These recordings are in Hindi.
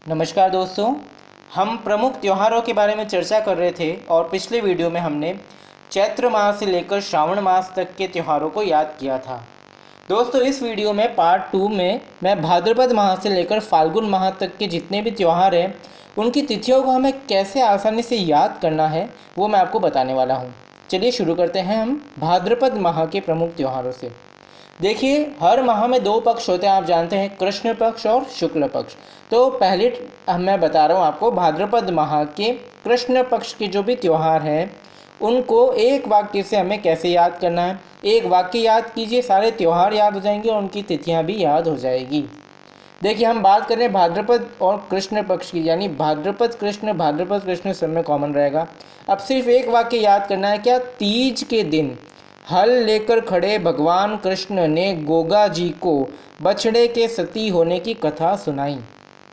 नमस्कार दोस्तों, हम प्रमुख त्योहारों के बारे में चर्चा कर रहे थे और पिछले वीडियो में हमने चैत्र मास से लेकर श्रावण मास तक के त्योहारों को याद किया था। दोस्तों, इस वीडियो में पार्ट 2 में मैं भाद्रपद माह से लेकर फाल्गुन माह तक के जितने भी त्यौहार हैं उनकी तिथियों को हमें कैसे आसानी से याद करना है वो मैं आपको बताने वाला हूँ। चलिए शुरू करते हैं हम भाद्रपद माह के प्रमुख त्योहारों से। देखिए, हर माह में दो पक्ष होते हैं, आप जानते हैं, कृष्ण पक्ष और शुक्ल पक्ष। तो पहले मैं बता रहा हूँ आपको भाद्रपद माह के कृष्ण पक्ष के जो भी त्यौहार हैं उनको एक वाक्य से हमें कैसे याद करना है। एक वाक्य याद कीजिए, सारे त्यौहार याद हो जाएंगे और उनकी तिथियाँ भी याद हो जाएगी। देखिए, हम बात करें भाद्रपद और कृष्ण पक्ष की, यानी भाद्रपद कृष्ण सब में कॉमन रहेगा। अब सिर्फ एक वाक्य याद करना है, क्या? तीज के दिन हल लेकर खड़े भगवान कृष्ण ने गोगा जी को बछड़े के सती होने की कथा सुनाई।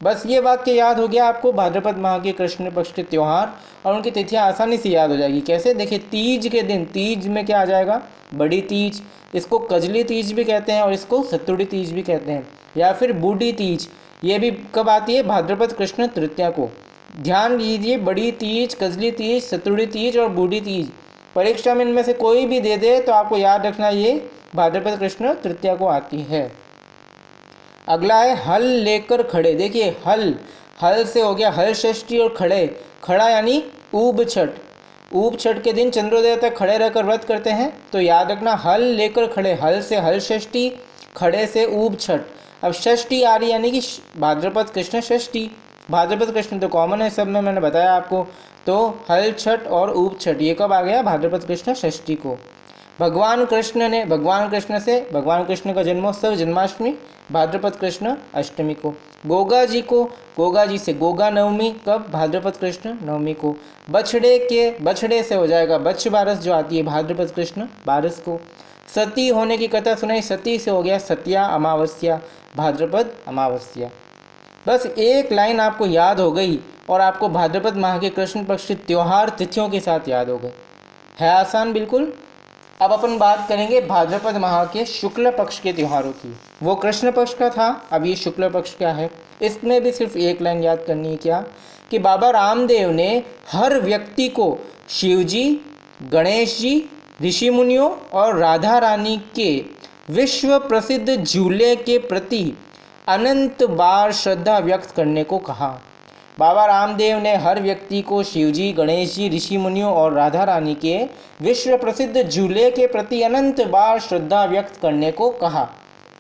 बस ये वाक्य याद हो गया आपको भाद्रपद माह के कृष्ण पक्ष के त्यौहार, और उनकी तिथियां आसानी से याद हो जाएगी। कैसे? देखिए, तीज के दिन, तीज में क्या आ जाएगा? बड़ी तीज, इसको कजली तीज भी कहते हैं और इसको सतुड़ी तीज भी कहते हैं, या फिर बूढ़ी तीज। ये भी कब आती है? भाद्रपद कृष्ण तृतीया को। ध्यान दीजिए, बड़ी तीज, कजली तीज, सतुड़ी तीज और बूढ़ी तीज। परीक्षा में इनमें से कोई भी दे दे तो आपको याद रखना ये भाद्रपद कृष्ण तृतीया को आती है। अगला है हल लेकर खड़े। देखिए, हल से हो गया हल षष्ठी, और खड़ा यानी ऊब छठ। ऊब छठ के दिन चंद्रोदय तक खड़े रहकर व्रत करते हैं, तो याद रखना हल लेकर खड़े। हल से हल षष्ठी, खड़े से ऊब छठ। अब षष्ठी आ रही यानी कि भाद्रपद कृष्ण षष्ठी। भाद्रपद कृष्ण तो कॉमन है सब में, मैंने बताया आपको। तो हल छठ और ऊब छठ ये कब आ गया? भाद्रपद कृष्ण षष्ठी को। भगवान कृष्ण का जन्मोत्सव जन्माष्टमी, भाद्रपद कृष्ण अष्टमी को। गोगा जी से गोगा नवमी, कब? भाद्रपद कृष्ण नवमी को। बछड़े से हो जाएगा बच्छ बारस जो आती है भाद्रपद कृष्ण बारस को। सती होने की कथा सुनाई, सती से हो गया सतिया अमावस्या, भाद्रपद अमावस्या। बस एक लाइन आपको याद हो गई और आपको भाद्रपद माह के कृष्ण पक्ष के त्यौहार तिथियों के साथ याद हो गए। है आसान बिल्कुल। अब अपन बात करेंगे भाद्रपद माह के शुक्ल पक्ष के त्योहारों की। वो कृष्ण पक्ष का था, अब ये शुक्ल पक्ष का है। इसमें भी सिर्फ एक लाइन याद करनी है, क्या? कि बाबा रामदेव ने हर व्यक्ति को शिव जी, गणेश जी, ऋषि मुनियों और राधा रानी के विश्व प्रसिद्ध झूले के प्रति अनंत बार श्रद्धा व्यक्त करने को कहा। बाबा रामदेव ने हर व्यक्ति को शिवजी, गणेश जी, ऋषि मुनियों और राधा रानी के विश्व प्रसिद्ध झूले के प्रति अनंत बार श्रद्धा व्यक्त करने को कहा।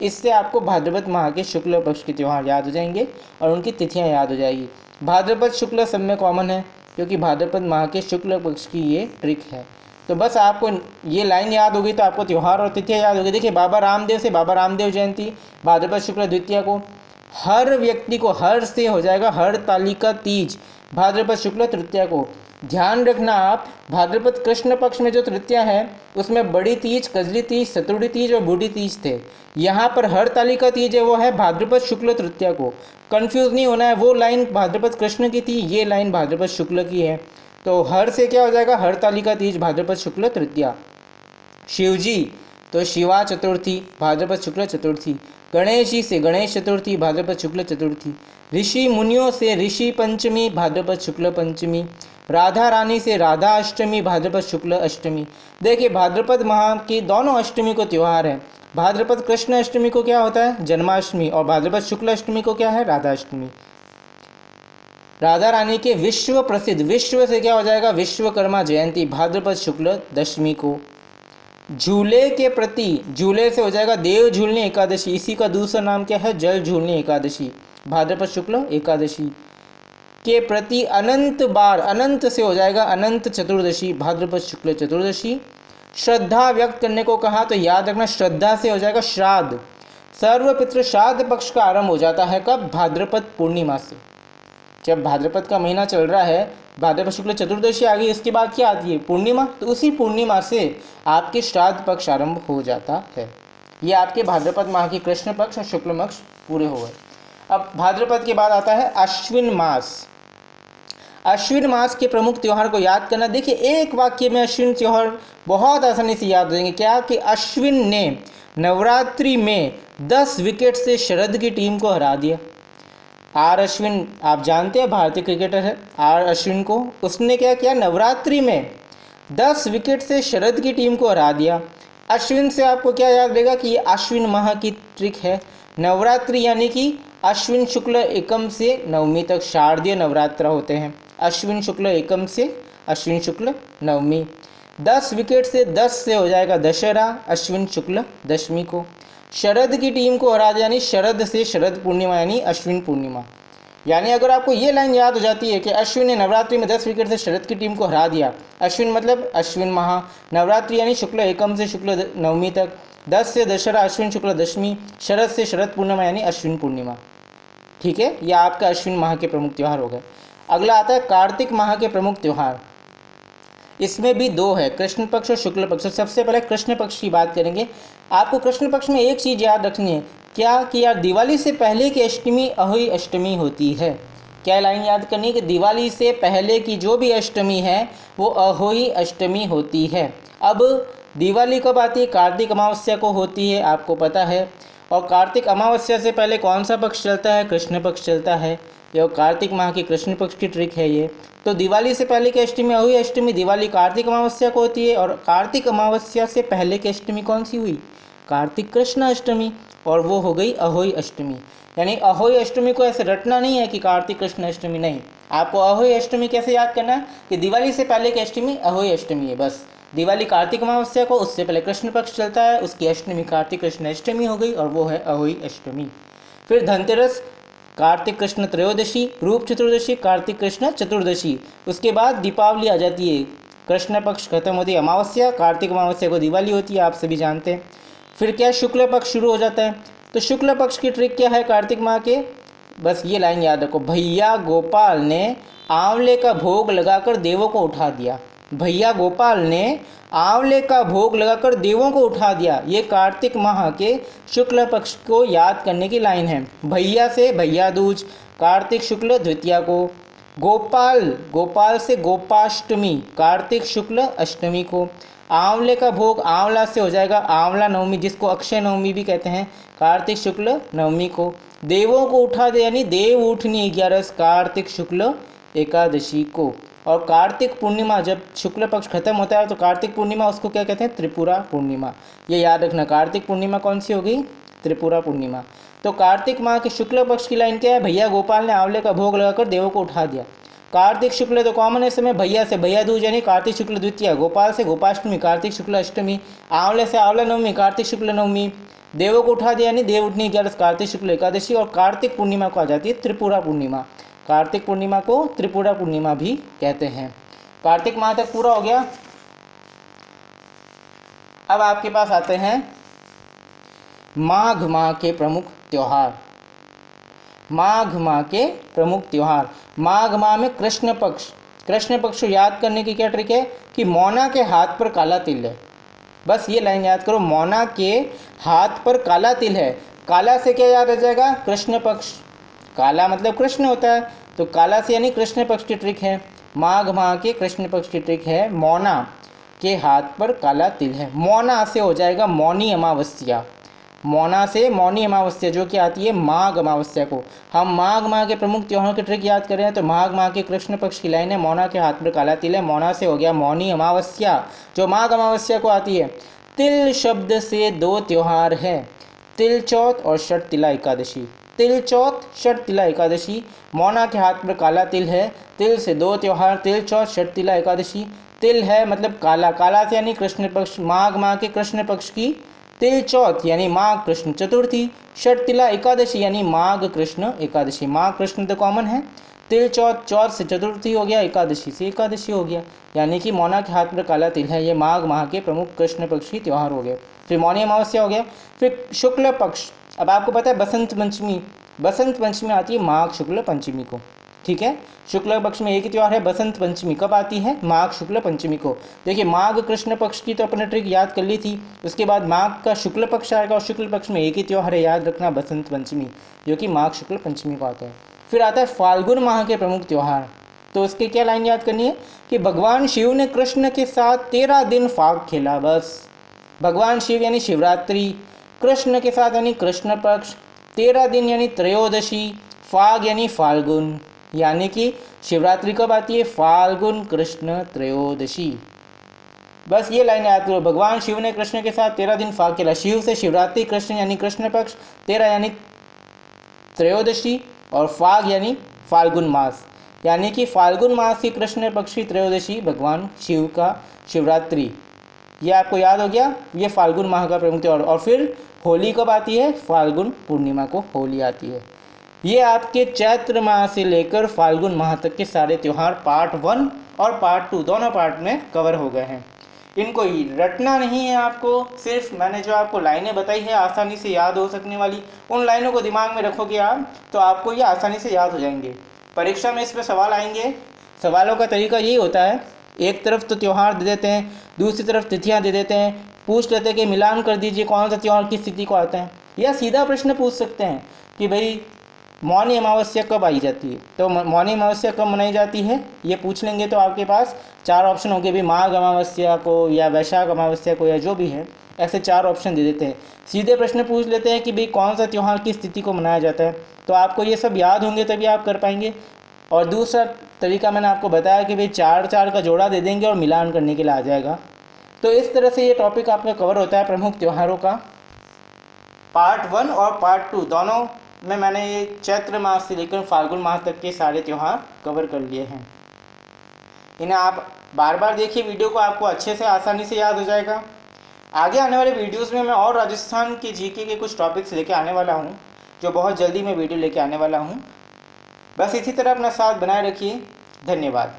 इससे आपको भाद्रपद माह के शुक्ल पक्ष के त्यौहार याद हो जाएंगे और उनकी तिथियां याद हो जाएगी। भाद्रपद शुक्ल सब में कॉमन है, क्योंकि भाद्रपद माह के शुक्ल पक्ष की ये ट्रिक है। तो बस आपको ये लाइन याद होगी तो आपको त्यौहार और तिथियां याद होगी। देखिए, बाबा रामदेव से बाबा रामदेव जयंती भाद्रपद शुक्ल द्वितीया को। हर व्यक्ति को, हर से हो जाएगा हरतालिका तीज, भाद्रपद शुक्ल तृतीया को। ध्यान रखना आप, भाद्रपद कृष्ण पक्ष में जो तृतीया है उसमें बड़ी तीज, कजली तीज, सतुड़ी तीज और बूढ़ी तीज थे। यहाँ पर हरतालिका तीज है, वो है भाद्रपद शुक्ल तृतीया को। कंफ्यूज नहीं होना है, वो लाइन भाद्रपद कृष्ण की थी, ये लाइन भाद्रपद शुक्ल की है। तो हर से क्या हो जाएगा? हरतालिका तीज, भाद्रपद शुक्ल तृतीया। शिवजी तो शिवा चतुर्थी, भाद्रपद शुक्ल चतुर्थी। गणेश जी से गणेश चतुर्थी, भाद्रपद शुक्ल चतुर्थी। ऋषि मुनियों से ऋषि पंचमी, भाद्रपद शुक्ल पंचमी। राधा रानी से राधा अष्टमी, भाद्रपद शुक्ल अष्टमी। देखिए, भाद्रपद माह की दोनों अष्टमी को त्यौहार है। भाद्रपद कृष्ण अष्टमी को क्या होता है? जन्माष्टमी, और भाद्रपद शुक्ल अष्टमी को क्या है? राधा अष्टमी। राधा रानी के विश्व प्रसिद्ध, विश्व से क्या हो जाएगा? विश्वकर्मा जयंती, भाद्रपद शुक्ल दशमी को। झूले के प्रति, झूले से हो जाएगा देव झूलनी एकादशी, इसी का दूसरा नाम क्या है? जल झूलनी एकादशी, भाद्रपद शुक्ल एकादशी के प्रति अनंत बार, अनंत से हो जाएगा अनंत चतुर्दशी, भाद्रपद शुक्ल चतुर्दशी। श्रद्धा व्यक्त करने को कहा, तो याद रखना श्रद्धा से हो जाएगा श्राद्ध। सर्वपितृ श्राद्ध पक्ष का आरंभ हो जाता है कब? भाद्रपद पूर्णिमा से। जब भाद्रपद का महीना चल रहा है, भाद्रपद शुक्ल चतुर्दशी आ गई, उसके बाद क्या आती है? पूर्णिमा। तो उसी पूर्णिमा से आपके श्राद्ध पक्ष आरंभ हो जाता है। ये आपके भाद्रपद माह की कृष्ण पक्ष और शुक्ल पक्ष पूरे हो गए। अब भाद्रपद के बाद आता है अश्विन मास। अश्विन मास के प्रमुख त्यौहार को याद करना। देखिए, एक वाक्य में अश्विन त्यौहार बहुत आसानी से याद हो जाएंगे। क्या? कि अश्विन ने नवरात्रि में 10 विकेट से शरद की टीम को हरा दिया। आर अश्विन आप जानते हैं, भारतीय क्रिकेटर है आर अश्विन को, उसने क्या किया, नवरात्रि में 10 विकेट से शरद की टीम को हरा दिया। अश्विन से आपको क्या याद रहेगा कि ये अश्विन माह की ट्रिक है। नवरात्रि यानी कि अश्विन शुक्ल एकम से नवमी तक शारदीय नवरात्र होते हैं। अश्विन शुक्ल एकम से अश्विन शुक्ल नवमी। 10 विकेट से 10 से हो जाएगा दशहरा, अश्विन शुक्ल दशमी को। शरद की टीम को हरा दिया, यानी शरद से शरद पूर्णिमा यानी अश्विन पूर्णिमा। यानी अगर आपको ये लाइन याद हो जाती है कि अश्विन ने नवरात्रि में 10 विकेट से शरद की टीम को हरा दिया, अश्विन मतलब अश्विन माह, नवरात्रि यानी शुक्ल एकम से शुक्ल नवमी तक, 10 से दशहरा अश्विन शुक्ल दशमी, शरद से शरद पूर्णिमा यानी अश्विन पूर्णिमा। ठीक है, यह आपका अश्विन माह के प्रमुख त्यौहार हो गए। अगला आता है कार्तिक माह के प्रमुख त्यौहार। इसमें भी 2 है, कृष्ण पक्ष और शुक्ल पक्ष। सबसे पहले कृष्ण पक्ष की बात करेंगे। आपको कृष्ण पक्ष में एक चीज़ याद रखनी है, क्या कि यार दिवाली से पहले की अष्टमी अहोई अष्टमी होती है। क्या लाइन याद करनी है कि दिवाली से पहले की जो भी अष्टमी है वो अहोई अष्टमी होती है। अब दिवाली कब आती है, कार्तिक अमावस्या को होती है, आपको पता है। और कार्तिक अमावस्या से पहले कौन सा पक्ष चलता है, कृष्ण पक्ष चलता है। यह कार्तिक माह की कृष्ण पक्ष की ट्रिक है ये। तो दिवाली से पहले की अष्टमी अहोई अष्टमी, दिवाली कार्तिक अमावस्या को होती है, और कार्तिक अमावस्या से पहले की अष्टमी कौन सी हुई, कार्तिक कृष्ण अष्टमी, और वो हो गई अहोई अष्टमी। यानी अहोई अष्टमी को ऐसे रटना नहीं है कि कार्तिक कृष्ण अष्टमी, नहीं, आपको अहोई अष्टमी कैसे याद करना है कि दिवाली से पहले की अष्टमी अहोई अष्टमी है बस। दिवाली कार्तिक अमावस्या को, उससे पहले कृष्ण पक्ष चलता है, उसकी अष्टमी कार्तिक कृष्ण अष्टमी हो गई और वो है अहोई अष्टमी। फिर धनतेरस कार्तिक कृष्ण त्रयोदशी, रूप चतुर्दशी कार्तिक कृष्ण चतुर्दशी, उसके बाद दीपावली आ जाती है, कृष्ण पक्ष खत्म होती है, अमावस्या, कार्तिक अमावस्या को दिवाली होती है, आप सभी जानते हैं। फिर क्या शुक्ल पक्ष शुरू हो जाता है। तो शुक्ल पक्ष की ट्रिक क्या है कार्तिक माह के, बस ये लाइन याद रखो, भैया गोपाल ने आंवले का भोग लगाकर देवों को उठा दिया। भैया गोपाल ने आंवले का भोग लगाकर देवों को उठा दिया, ये कार्तिक माह के शुक्ल पक्ष को याद करने की लाइन है। भैया से भैया दूज, कार्तिक शुक्ल द्वितीया को। गोपाल, गोपाल से गोपाष्टमी, कार्तिक शुक्ल अष्टमी को। आंवले का भोग, आंवला से हो जाएगा आंवला नवमी, जिसको अक्षय नवमी भी कहते हैं, कार्तिक शुक्ल नवमी को। देवों को उठा दे यानी देव उठनी 11, कार्तिक शुक्ल एकादशी को। और कार्तिक पूर्णिमा, जब शुक्ल पक्ष खत्म होता है तो कार्तिक पूर्णिमा, उसको क्या कहते हैं, त्रिपुरा पूर्णिमा। ये याद रखना, कार्तिक पूर्णिमा कौन सी हो गई, त्रिपुरा पूर्णिमा। तो कार्तिक माह के शुक्ल पक्ष की लाइन क्या है, भैया गोपाल ने आंवले का भोग लगाकर देवों को उठा दिया। कार्तिक शुक्ल तो कॉमन है समय, भैया से भैया दूज यानी कार्तिक शुक्ल द्वितीया, गोपाल से गोपाष्टमी, कार्तिक शुक्ल अष्टमी, आंवले से आंवला नवमी, कार्तिक शुक्ल नवमी, देवों को उठा दिया यानी देव उठनी 11, कार्तिक शुक्ल एकादशी। और कार्तिक पूर्णिमा को आ जाती है त्रिपुरा पूर्णिमा। कार्तिक पूर्णिमा को त्रिपुरा पूर्णिमा भी कहते हैं। कार्तिक माह तक पूरा हो गया। अब आपके पास आते हैं माघ माह के प्रमुख त्यौहार। माघ माह के प्रमुख त्यौहार, माघ माह में कृष्ण पक्ष। कृष्ण पक्ष को याद करने की क्या ट्रिक है कि मौना के हाथ पर काला तिल है। बस ये लाइन याद करो, मौना के हाथ पर काला तिल है। काला से क्या याद आ जाएगा, कृष्ण पक्ष। काला मतलब कृष्ण होता है, तो काला से यानी कृष्ण पक्ष की ट्रिक है। माघ माह के कृष्ण पक्ष की ट्रिक है, मौना के हाथ पर काला तिल है। मौना से हो जाएगा मौनी अमावस्या। मौना से मौनी अमावस्या जो कि आती है माघ अमावस्या को। हम माघ माह के प्रमुख त्योहारों की ट्रिक याद कर रहे हैं, तो माघ माह के कृष्ण पक्ष की लाइन है, मौना के हाथ पर काला तिल है। मौना से हो गया मौनी अमावस्या जो माघ अमावस्या को आती है। तिल शब्द से 2 त्यौहार हैं, तिल चौथ और षट तिला एकादशी। तिल चौथ, षट तिला एकादशी। मौना के हाथ पर काला तिल है, तिल से 2 त्यौहार, तिल चौथ षट तिला एकादशी। तिल है मतलब काला, काला से यानी कृष्ण पक्ष, माघ माह के कृष्ण पक्ष की तिल चौथ यानी माघ कृष्ण चतुर्थी, षट तिला एकादशी यानी माघ कृष्ण एकादशी। माघ कृष्ण तो कॉमन है, तिल चौथ, चौथ से चतुर्थी हो गया, एकादशी से एकादशी हो गया, यानी कि मौना के हाथ पर काला तिल है। ये माघ माह के प्रमुख कृष्ण पक्ष की त्यौहार हो गए। फिर मौनी अमावस्या हो गया। फिर शुक्ल पक्ष, अब आपको पता है बसंत पंचमी, बसंत पंचमी आती है माघ शुक्ल पंचमी को। ठीक है, शुक्ल पक्ष में एक ही त्यौहार है बसंत पंचमी, कब आती है, माघ शुक्ल पंचमी को। देखिए माघ कृष्ण पक्ष की तो अपने ट्रिक याद कर ली थी, उसके बाद माघ का शुक्ल पक्ष आएगा और शुक्ल पक्ष में एक ही त्यौहार है, याद रखना, बसंत पंचमी, जो कि माघ शुक्ल पंचमी को आता है। फिर आता है फाल्गुन माह के प्रमुख त्यौहार। तो उसके क्या लाइन याद करनी है कि भगवान शिव ने कृष्ण के साथ 13 दिन फाग खेला। बस भगवान शिव यानी शिवरात्रि, कृष्ण के साथ यानी कृष्ण पक्ष, 13 दिन यानी त्रयोदशी, फाग यानी फाल्गुन, यानी कि शिवरात्रि कब आती है? फाल्गुन कृष्ण त्रयोदशी। बस ये लाइन याद करो। भगवान शिव ने कृष्ण के साथ 13 दिन फाग खेला। शिव से शिवरात्रि, कृष्ण यानी कृष्ण पक्ष, 13 यानी त्रयोदशी, और फाग यानी फाल्गुन मास, यानी कि फाल्गुन मास की कृष्ण पक्ष की त्रयोदशी भगवान शिव का शिवरात्रि। ये आपको याद हो गया, ये फाल्गुन माह का प्रमुख त्यौहार। और फिर होली कब आती है? फाल्गुन पूर्णिमा को होली आती है। ये आपके चैत्र माह से लेकर फाल्गुन माह तक के सारे त्यौहार पार्ट 1 और पार्ट 2 दोनों पार्ट में कवर हो गए हैं। इनको ही रटना नहीं है आपको, सिर्फ मैंने जो आपको लाइनें बताई है आसानी से याद हो सकने वाली, उन लाइनों को दिमाग में रखोगे आप तो आपको ये आसानी से याद हो जाएंगे। परीक्षा में इस पर सवाल आएंगे। सवालों का तरीका यही होता है, एक तरफ तो त्यौहार दे देते हैं, दूसरी तरफ तिथियां दे देते हैं, पूछ लेते हैं कि मिलान कर दीजिए कौन सा त्यौहार किस तिथि को आता है। या सीधा प्रश्न पूछ सकते हैं कि भाई मौनी अमावस्या कब आई जाती है, तो मौनी अमावस्या कब मनाई जाती है, ये पूछ लेंगे तो आपके पास 4 ऑप्शन होंगे, भी माघ अमावस्या को या वैशाख अमावस्या को या जो भी है, ऐसे 4 ऑप्शन दे देते हैं। सीधे प्रश्न पूछ लेते हैं कि भाई कौन सा त्यौहार किस तिथि को मनाया जाता है, तो आपको ये सब याद होंगे तभी आप कर पाएंगे। और दूसरा तरीका मैंने आपको बताया कि भाई 4-4 का जोड़ा दे देंगे और मिलान करने के लिए आ जाएगा। तो इस तरह से ये टॉपिक आपका कवर होता है प्रमुख त्योहारों का। पार्ट 1 और पार्ट 2 दोनों में मैंने ये चैत्र मास से लेकर फाल्गुन माह तक के सारे त्यौहार कवर कर लिए हैं। इन्हें आप बार बार देखिए वीडियो को, आपको अच्छे से आसानी से याद हो जाएगा। आगे आने वाले वीडियोस में मैं और राजस्थान के जीके के कुछ टॉपिक्स लेके आने वाला हूँ, जो बहुत जल्दी मैं वीडियो लेके आने वाला हूँ। बस इसी तरह अपना साथ बनाए रखिए। धन्यवाद।